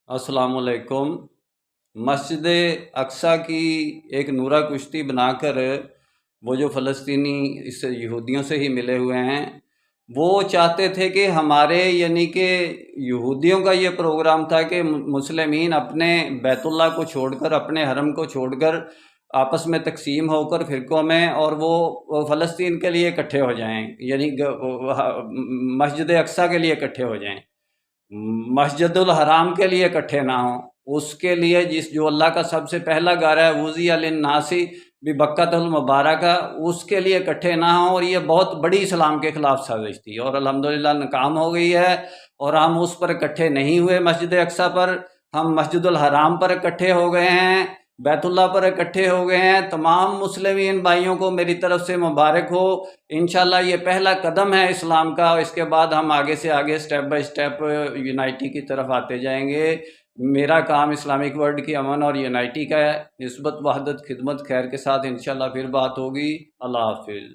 अस्सलाम वालेकुम। मस्जिद अक्सा की एक नूरा कुश्ती बनाकर वो जो फ़लस्तीनी इस यहूदियों से ही मिले हुए हैं, वो चाहते थे कि हमारे यानी कि यहूदियों का ये प्रोग्राम था कि मुस्लिमीन अपने बैतुल्लाह को छोड़कर, अपने हरम को छोड़कर आपस में तकसीम होकर फ़िरक़ों में, और वो फ़लस्तीन के लिए इकट्ठे हो जाएं, यानी मस्जिद अक्सा के लिए इकट्ठे हो जाएं, मस्जिदुल हराम के लिए इकट्ठे ना हों। उसके लिए जो अल्लाह का सबसे पहला घर है, वुज़िया लिन्नासी बिबक्कतुल मुबारका, उसके लिए इकट्ठे ना हों। और ये बहुत बड़ी इस्लाम के ख़िलाफ़ साजिश थी और अल्हम्दुलिल्लाह नाकाम हो गई है। और हम उस पर इकट्ठे नहीं हुए मस्जिद अक्सा पर, हम मस्जिदुल हराम पर इकट्ठे हो गए हैं, बैतुल्लाह पर इकट्ठे हो गए हैं। तमाम मुस्लिमीन भाइयों को मेरी तरफ से मुबारक हो। इंशाल्लाह ये पहला कदम है इस्लाम का। इसके बाद हम आगे से आगे स्टेप बाय स्टेप यूनाइटी की तरफ आते जाएंगे। मेरा काम इस्लामिक वर्ल्ड की अमन और यूनाइटी का है। निस्बत वहदत खिदमत खैर के साथ इंशाल्लाह फिर बात होगी। अल्लाह हाफिज़।